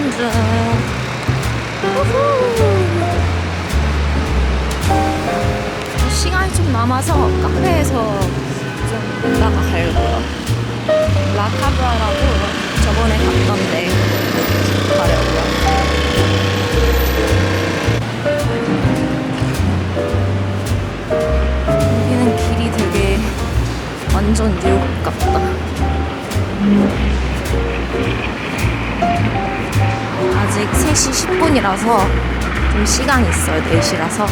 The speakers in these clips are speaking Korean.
가는 중. 우후. 시간이 좀 남아서 카페에서 좀 놀다가 가려고요. 라카브라라고 저번에 갔던 데 가려고요. 여기는 길이 되게 완전 뉴욕 같다. 아직 3시 10분이라서 좀 시간이 있어요. 4시라서.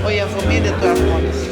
Oye, familia de todas formas.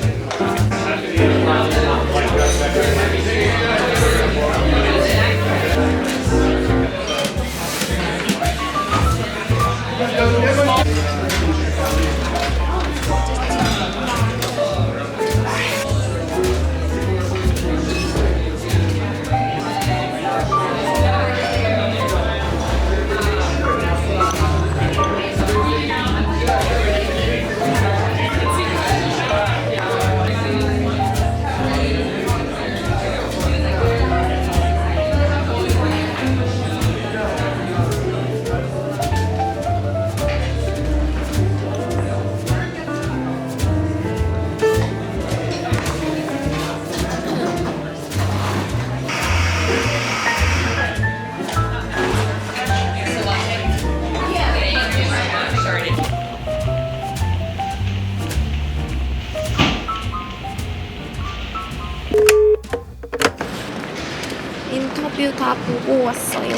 인터뷰 다 보고 왔어요.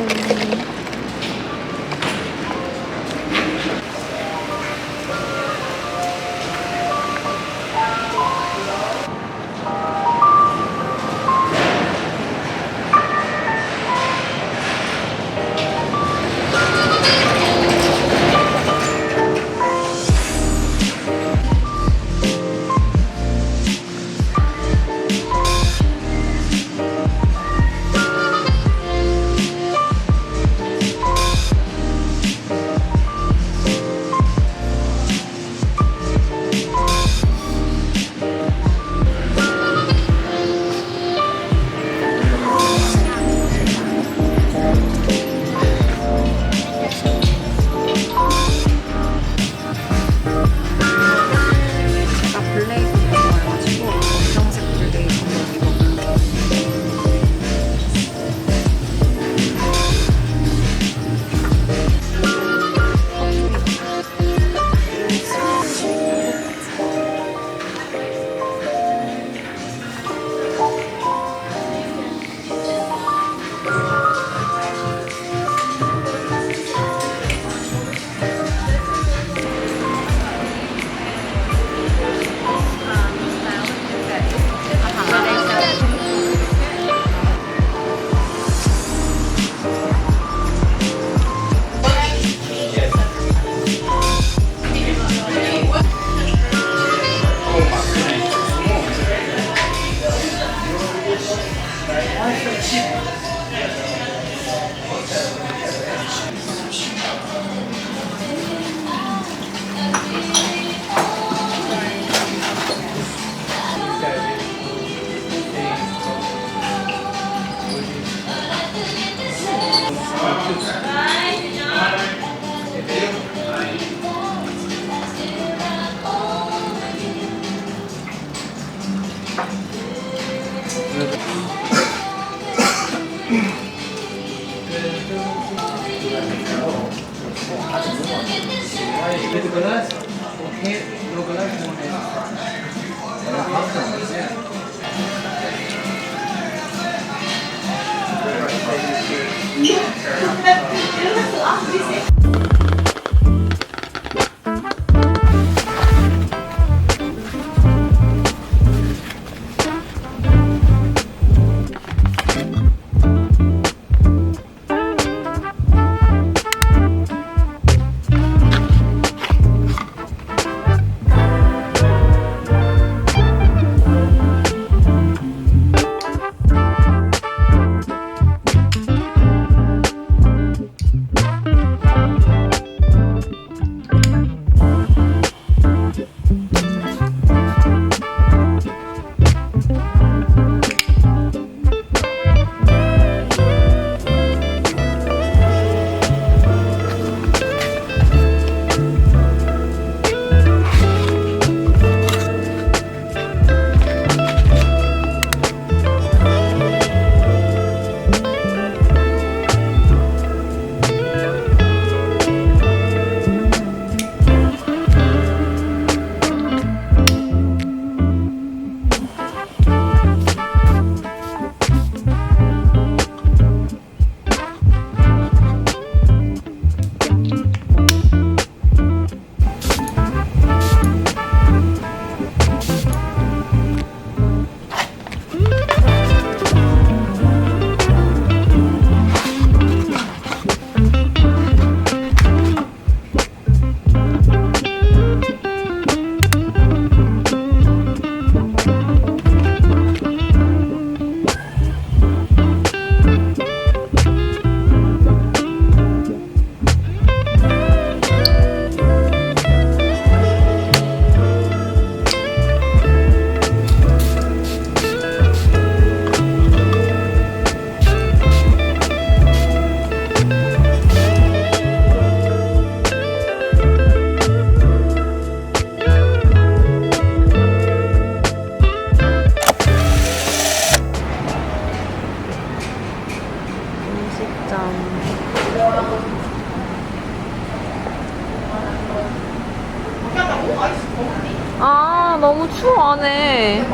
아, 너무 추워, 안에.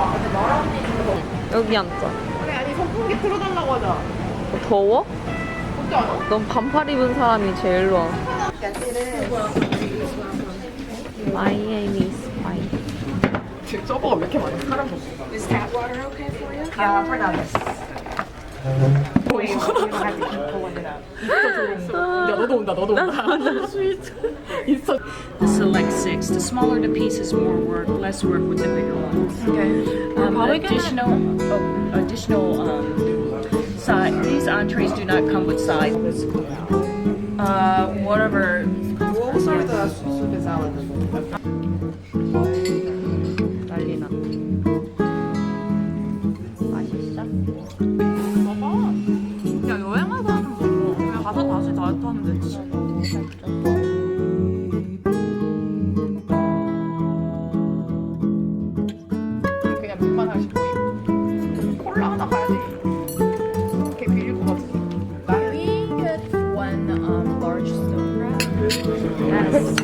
여기 앉자. 아니 선풍기 틀어달라고 하자. 더워? 어때 않아? 넌 반팔 입은 사람이 제일 와. 마이애미 스파이. 지금 서버가 왜 이렇게 많아? 사람 없어. Is tap water okay for you? For now, yes. You don't have to keep pulling it up. 야 너도 온다 너도 온다. 있어. The select six. The smaller the pieces, more work, less work with the bigger ones. Okay. Additional side. These entrees do not come with sides. Whatever. We'll serve the soup and salad. 난리 나. 맛있어? 야 여행하다 좀 먹어. 그냥 가서 다시 다이어트 하면 되지. 그냥 물만 하시 보임. 콜라 하나 가야 돼. 이렇게 비릴 것 같아. We get one large stone crab.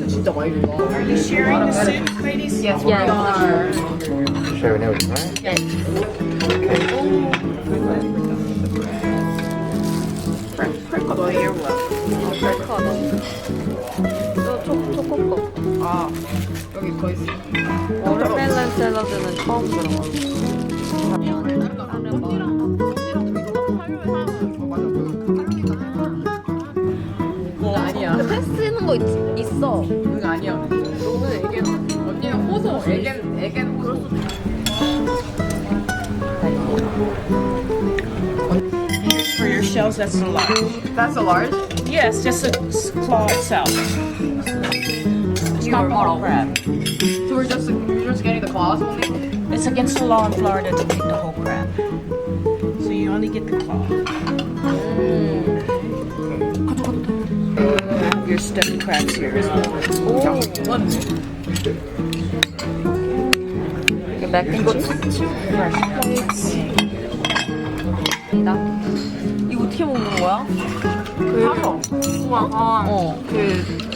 진짜 많이 준다. Are you sharing the soup, ladies? Yes, Yes. Sharing everything, right? Yes. 프레카 너 이게 뭐야? 셀카다. 또 초코컵. 아 여기 더 있어. 워터멜론 샐러드는 처음 들어봐. 아니야. 쓰는 거 있어. 그거 아니야. 너는 애견 언니는 호소. 애견 호소. For your shells, that's a large. That's a large. Yes, just a claw itself. It's not the whole crab. So you're just getting the claws only. It's against the law in Florida to take the whole crab. So you only get the claw. Your stuffed crabs here as well. 이게 맥앤치즈. 이거 어떻게 먹는 거야? 우와. 그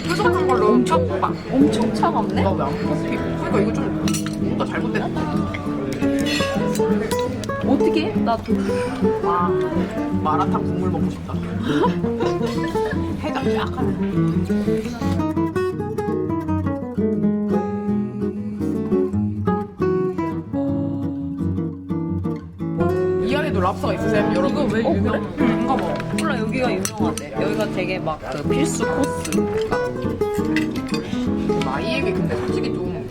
뾰족한 걸로 엄청 막. 엄청 차갑네? 나왜안 뽑히? 그러니까 이거 좀 뭔가 잘못됐나? 어떻게? 나 와 마라탕 국물 먹고 싶다. 해장 쫙 하네. 이 안에도 랍스가 있으세요, 여러분? 이거 왜 유명해? 이거 뭐? 몰라, 여기가 유명하대. 여기가 되게 막 그 필수 코스. 마이애미 근데 솔직히 좀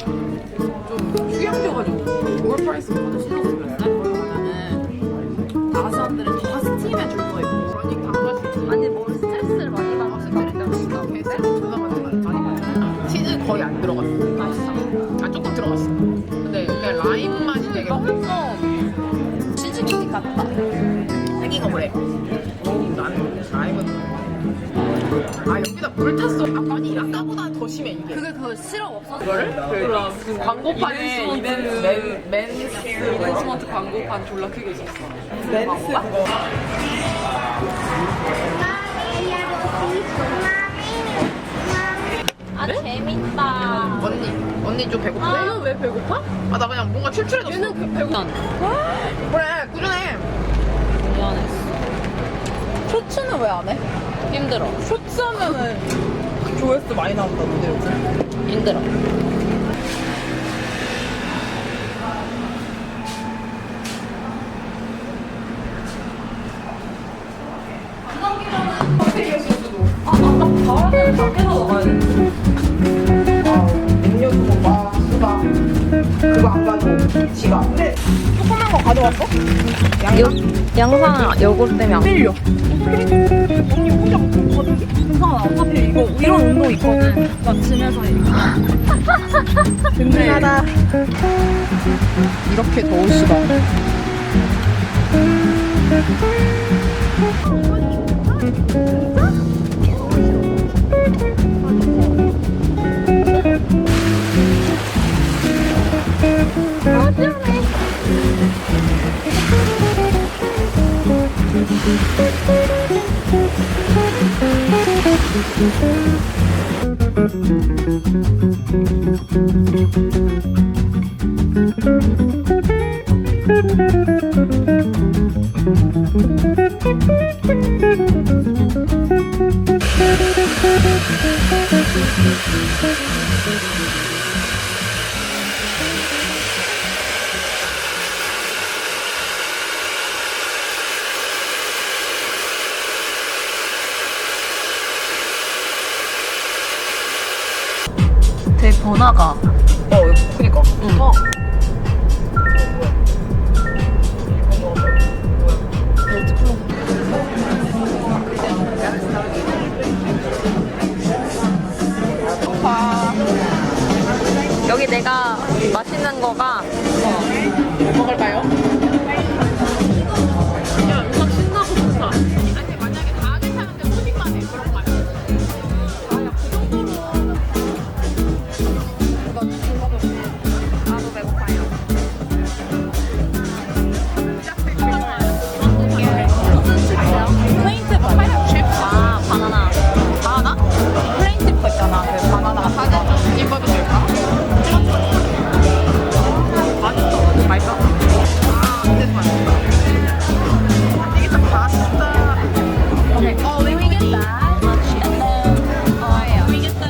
휴양지여가지고 오버프라이스보다 신경 쓰면 그러면은 다른 사람들은 다 스팀해 줄 거예요. 그러니까 안 마시지. 아니, 뭘 스트레스를 많이 받는 그러니까 배달 전화 많이 치즈 거의 안 들어갔어. 맛있어. 아 조금 들어갔어. 근데 그냥 라임 맛이 되게 맛있어. 치즈케이크 같다. 생긴 거 뭐래? 나는 라임은 아 여기다 물 탔어. 아니 아까보다 더 심해 이게. 그게 그 시럽 없어서. 이거를? 그 무슨 광고판에 이벤스먼트 광고판 졸라 크게 있었어. 맨스 그거. 아, 재밌다. 언니 좀 배고프네? 아, 왜 배고파? 아 나 그냥 뭔가 출출해졌어. 배고파. 그래 꾸준해. 미안했어. 쇼츠는 왜 안 해? 힘들어. 쇼츠 하면은 조회수 많이 나온다던데 요즘. 힘들어. 음료수 먹어. 수박. 그거 안 가져오고. 지가. 근데 조그만 거 가져왔어? 양산 요거 때문에 안 흘려. 언니 혼자 먹을 것 같은데? 괜찮아. 어차피 이거 이런 운동 있거든. 나 집에서 근데 이렇게 더울 수가. 되게 번화가. 그니까. 응. 여기 내가 맛있는 거가 먹을까요? 야, 음악 신나고 좋다. 아니, 만약에 다 괜찮은데 푸딩만 해. 그런 거 아니야? 아, 야, 그 정도로. 나도 배고파요. 플레인트 파이널 칩? 아, 바나나. 바나나? 플레인트 거 있잖아. 그 바나나가 사진 입어도 될까? 맛있어. 맛있어? 아, 근데 맛있어. 이게 다 파스타. Okay. Oh, we get that. And then, we get the.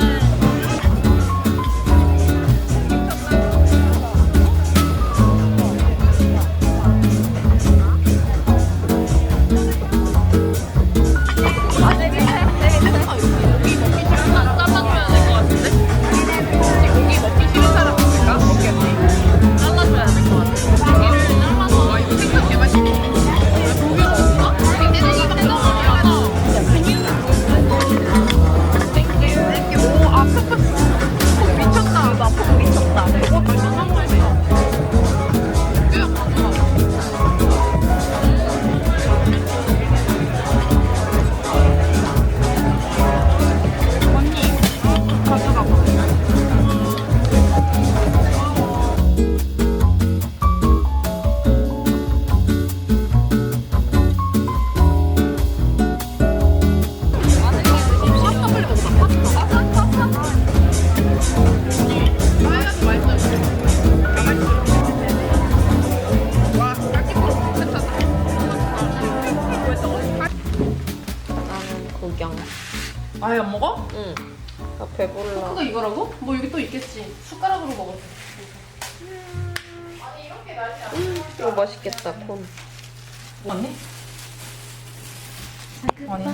구경. 아예 안 먹어? 응. 나 배불러. 그거 이거라고? 뭐 여기 또 있겠지. 숟가락으로 먹어. 이거 맛있겠다, 콘. 맞니? 아니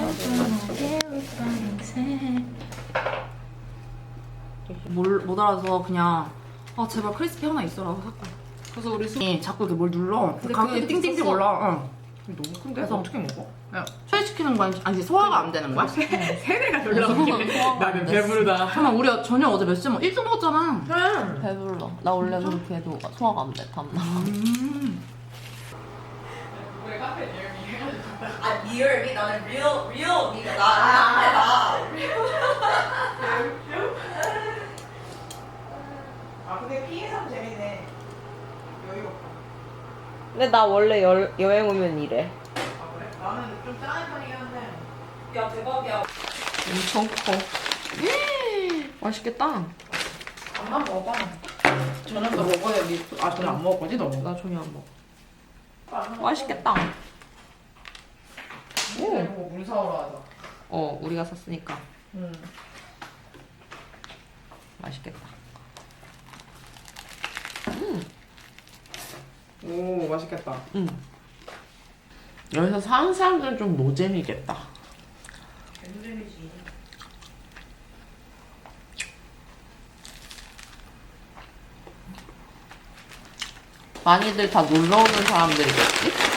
못 알아서 그냥 아 제발 크리스피 하나 있어라고 샀고. 그래서 우리 수이 자꾸 이렇게 뭘 눌러. 가격이 띵띵띵 올라. 응. 너무 큰데? 그래서 어떻게 먹어? 야, 소화시키는 거야? 아니 소화가 안 되는 거야? 세대가 놀라우게 나는 배부르다. 잠깐만 우리 저녁 어제 몇 시에 먹? 일찍 먹었잖아. 배불러. 나 원래 그렇게 해도 소화가 안 돼, 다음날. 아 리얼미 나는 리얼미가 나. 아 근데 피해상 재밌네. 여유롭다. 근데 나 원래 여행 오면 이래. 아 그래? 나는 좀 짠한 편이긴 한데. 야 대박이야. 엄청 커. 맛있겠다. 밥만 먹어. 저녁도 먹어야 돼. 아 저녁 안 먹을 거지 너? 나 전혀 안 먹어. 맛있겠다. 오. 물 사오러 하자. 우리가 샀으니까. 응. 맛있겠다. 오 맛있겠다. 응. 여기서 사는 사람들은 좀 노잼이겠다. 개노잼이지. 많이들 다 놀러 오는 사람들이겠지?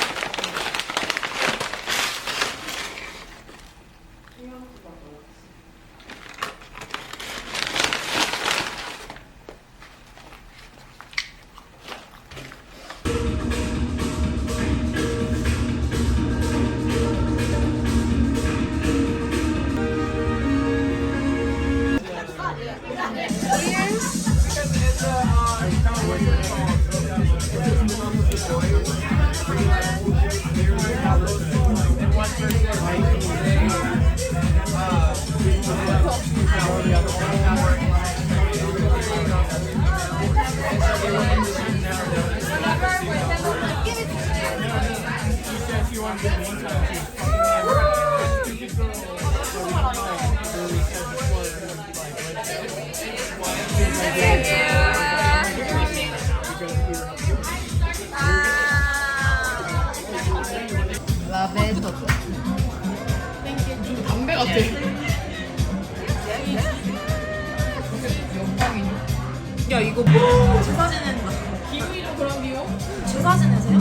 이거 뭐 제사 지낸다. 기분이죠 그런 비용? 제사 지내세요?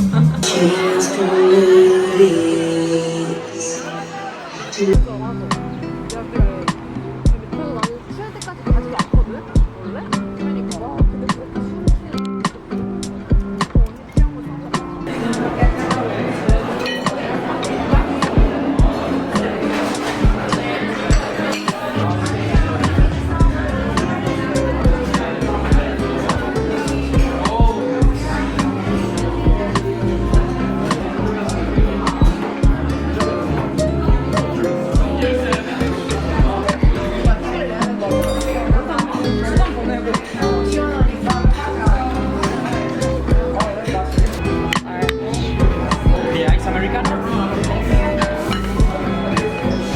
The ice americano.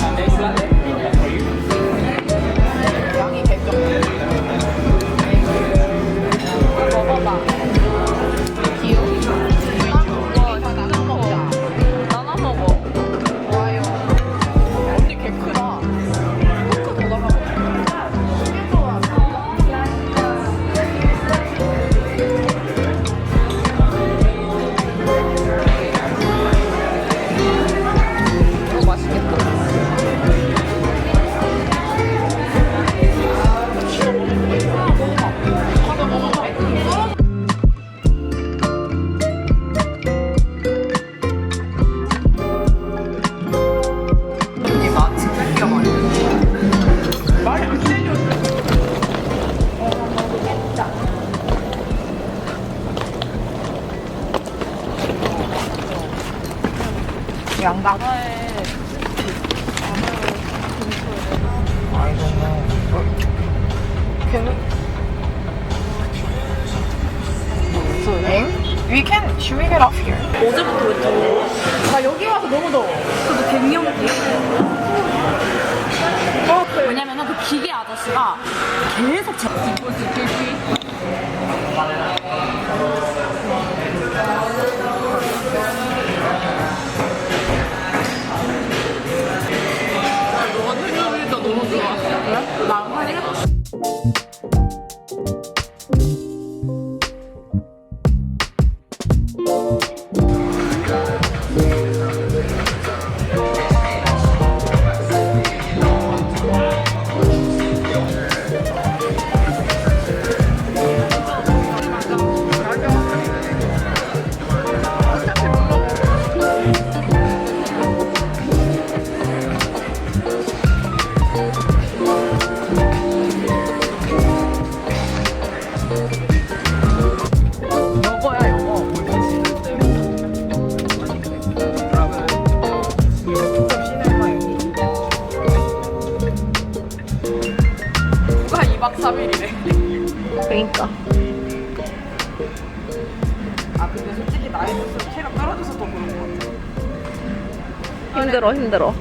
And ice latte for you. 양이 개쩍. 먹어봐. 귀여워. 나눠 먹자. 나눠 먹어. 좋아요. 언니 개 크다. 포크 더 나가고. 되게 좋아. 이거 맛있겠다. 언니 맛 진짜 기가 막히네. 말이 안 되죠. 양각. We can, should we get off here? 어제부터 왜 더워? 나 여기 와서 너무 더워. 그래도 갱년기. 왜냐면은 그 기계 아저씨가 계속 제 너가 생각하니까 너무 좋아. 그래? 나랑 사귈래? 여거야 여거. 직접 시네마 여기. 누가 2박 3일이래. 그러니까. 아 근데 솔직히 나이도 체력 떨어져서 더 그런 것 같아. 힘들어.